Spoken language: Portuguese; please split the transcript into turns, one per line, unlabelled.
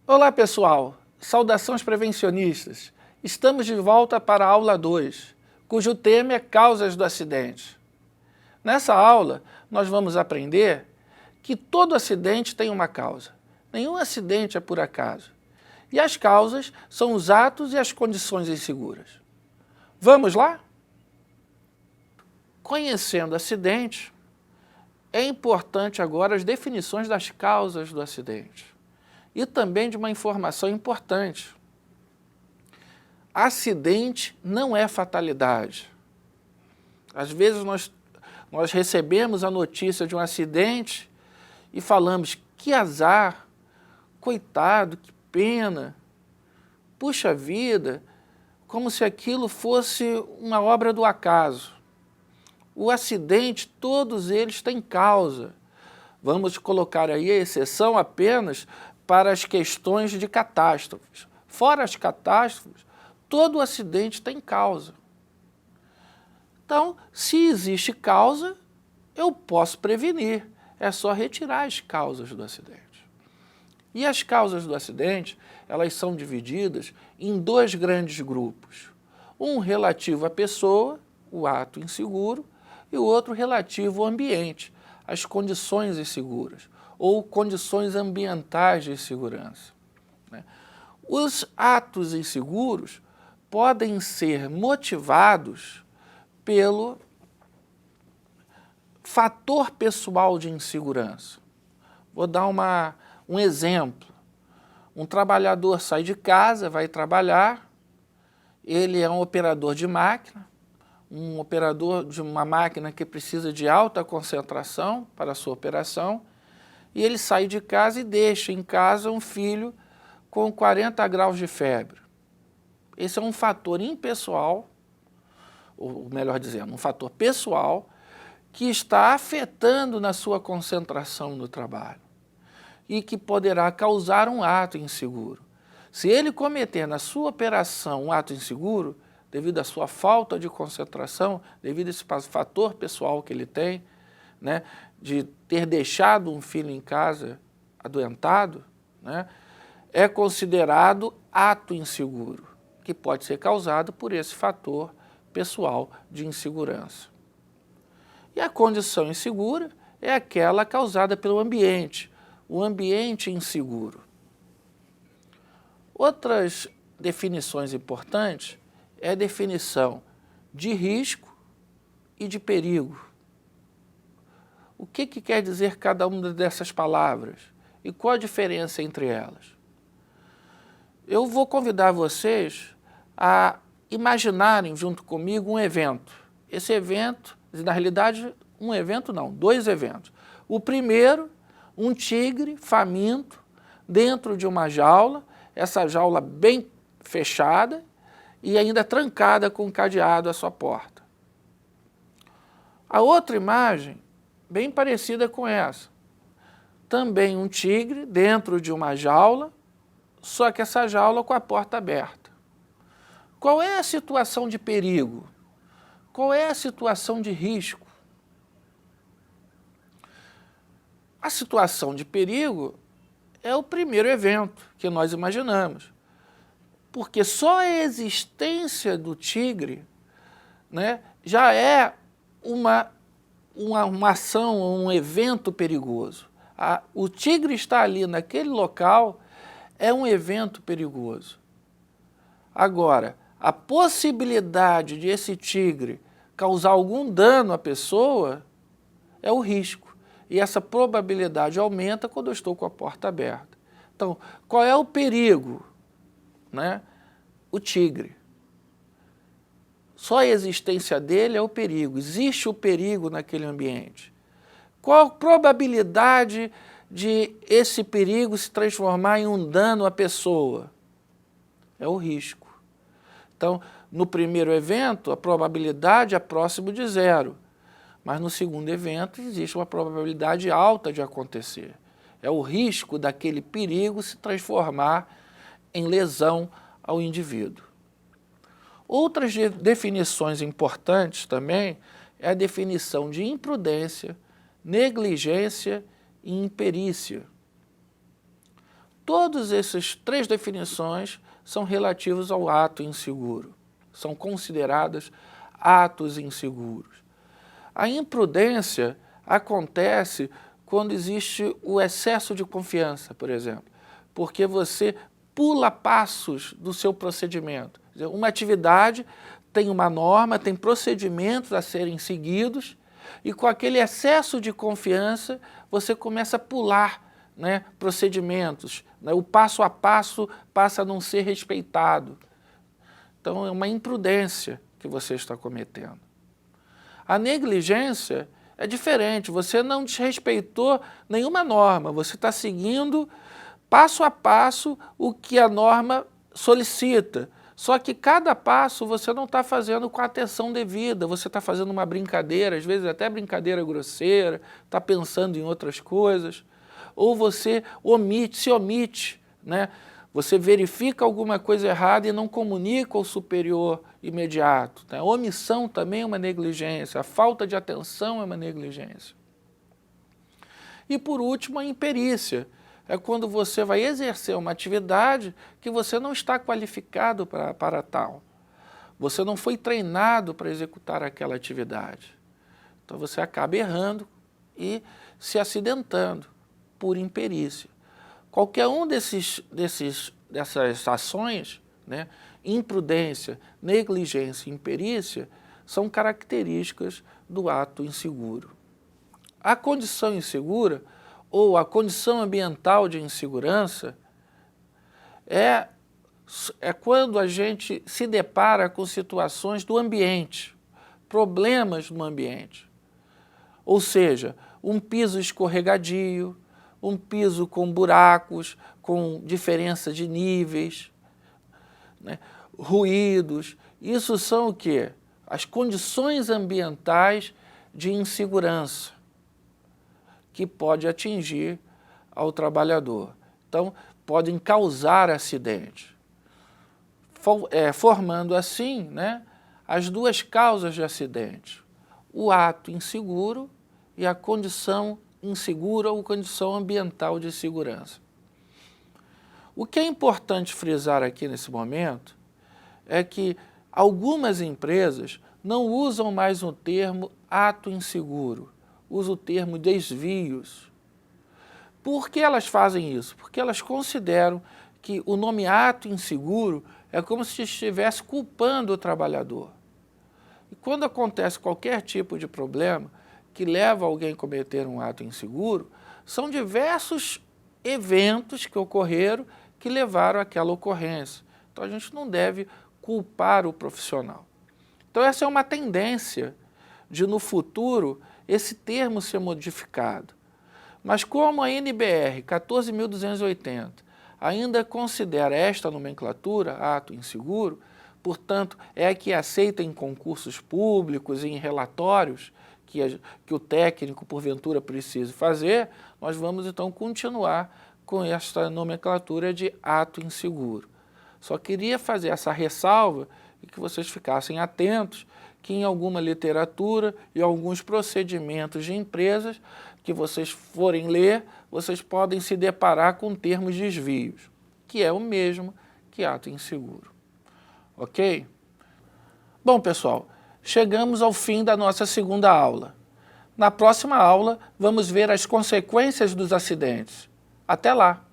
Olá pessoal, saudações prevencionistas. Estamos de volta para a aula 2, cujo tema é causas do acidente. Nessa aula, nós vamos aprender que todo acidente tem uma causa. Nenhum acidente é por acaso. E as causas são os atos e as condições inseguras. Vamos lá? Conhecendo acidente, é importante agora as definições das causas do acidente. E também de uma informação importante. Acidente não é fatalidade. Às vezes nós recebemos a notícia de um acidente e falamos, que azar, coitado, que pena, puxa vida, como se aquilo fosse uma obra do acaso. O acidente, todos eles têm causa. Vamos colocar aí a exceção apenas para as questões de catástrofes. Fora as catástrofes, todo acidente tem causa. Então, se existe causa, eu posso prevenir. É só retirar as causas do acidente. E as causas do acidente, elas são divididas em dois grandes grupos. Um relativo à pessoa, o ato inseguro, e o outro relativo ao ambiente, as condições inseguras, ou condições ambientais de segurança. Os atos inseguros podem ser motivados pelo fator pessoal de insegurança. Vou dar um exemplo. Um trabalhador sai de casa, vai trabalhar, ele é um operador de máquina, um operador de uma máquina que precisa de alta concentração para a sua operação, e ele sai de casa e deixa em casa um filho com 40 graus de febre. Esse é um fator impessoal, ou melhor dizendo, um fator pessoal, que está afetando na sua concentração no trabalho e que poderá causar um ato inseguro. Se ele cometer na sua operação um ato inseguro, devido à sua falta de concentração, devido a esse fator pessoal que ele tem, né, de ter deixado um filho em casa adoentado, né, é considerado ato inseguro, que pode ser causado por esse fator pessoal de insegurança. E a condição insegura é aquela causada pelo ambiente, o ambiente inseguro. Outras definições importantes é a definição de risco e de perigo. O que quer dizer cada uma dessas palavras? E qual a diferença entre elas? Eu vou convidar vocês a imaginarem junto comigo um evento. Esse evento, na realidade, um evento não, dois eventos. O primeiro, um tigre faminto dentro de uma jaula, essa jaula bem fechada, e ainda trancada com um cadeado à sua porta. A outra imagem, bem parecida com essa, também um tigre dentro de uma jaula, só que essa jaula com a porta aberta. Qual é a situação de perigo? Qual é a situação de risco? A situação de perigo é o primeiro evento que nós imaginamos. Porque só a existência do tigre, né, já é uma ação, um evento perigoso. O tigre estar ali naquele local é um evento perigoso. Agora, a possibilidade de esse tigre causar algum dano à pessoa é o risco. E essa probabilidade aumenta quando eu estou com a porta aberta. Então, qual é o perigo? Né? O tigre. Só a existência dele é o perigo. Existe o perigo naquele ambiente. Qual a probabilidade de esse perigo se transformar em um dano à pessoa? É o risco. Então, no primeiro evento, a probabilidade é próximo de zero. Mas no segundo evento, existe uma probabilidade alta de acontecer. É o risco daquele perigo se transformar em lesão ao indivíduo. Outras definições importantes também é a definição de imprudência, negligência e imperícia. Todas essas três definições são relativos ao ato inseguro, são consideradas atos inseguros. A imprudência acontece quando existe o excesso de confiança, por exemplo, porque você pula passos do seu procedimento. Quer dizer, uma atividade tem uma norma, tem procedimentos a serem seguidos, e com aquele excesso de confiança você começa a pular, né, procedimentos, né, o passo a passo passa a não ser respeitado. Então é uma imprudência que você está cometendo. A negligência é diferente, você não desrespeitou nenhuma norma, você está seguindo passo a passo o que a norma solicita. Só que cada passo você não está fazendo com a atenção devida, você está fazendo uma brincadeira, às vezes até brincadeira grosseira, está pensando em outras coisas, ou você se omite, né? Você verifica alguma coisa errada e não comunica ao superior imediato. Né? A omissão também é uma negligência, a falta de atenção é uma negligência. E por último, a imperícia. É quando você vai exercer uma atividade que você não está qualificado para tal. Você não foi treinado para executar aquela atividade. Então você acaba errando e se acidentando por imperícia. Qualquer um dessas ações, né, imprudência, negligência e imperícia, são características do ato inseguro. A condição insegura ou a condição ambiental de insegurança é quando a gente se depara com situações do ambiente, problemas no ambiente. Ou seja, um piso escorregadio, um piso com buracos, com diferença de níveis, né, ruídos. Isso são o quê? As condições ambientais de insegurança que pode atingir ao trabalhador. Então, podem causar acidente, formando assim, né, as duas causas de acidente, o ato inseguro e a condição insegura ou condição ambiental de segurança. O que é importante frisar aqui nesse momento é que algumas empresas não usam mais o termo ato inseguro, usam o termo desvios. Por que elas fazem isso? Porque elas consideram que o nome ato inseguro é como se estivesse culpando o trabalhador. E quando acontece qualquer tipo de problema que leva alguém a cometer um ato inseguro, são diversos eventos que ocorreram que levaram àquela ocorrência. Então a gente não deve culpar o profissional. Então essa é uma tendência de no futuro esse termo ser modificado. Mas como a NBR 14.280 ainda considera esta nomenclatura, ato inseguro, portanto é a que aceita em concursos públicos e em relatórios que o técnico porventura precise fazer, nós vamos então continuar com esta nomenclatura de ato inseguro. Só queria fazer essa ressalva e que vocês ficassem atentos que em alguma literatura e alguns procedimentos de empresas que vocês forem ler, vocês podem se deparar com termos desvios, que é o mesmo que ato inseguro. Ok? Bom, pessoal, chegamos ao fim da nossa segunda aula. Na próxima aula, vamos ver as consequências dos acidentes. Até lá!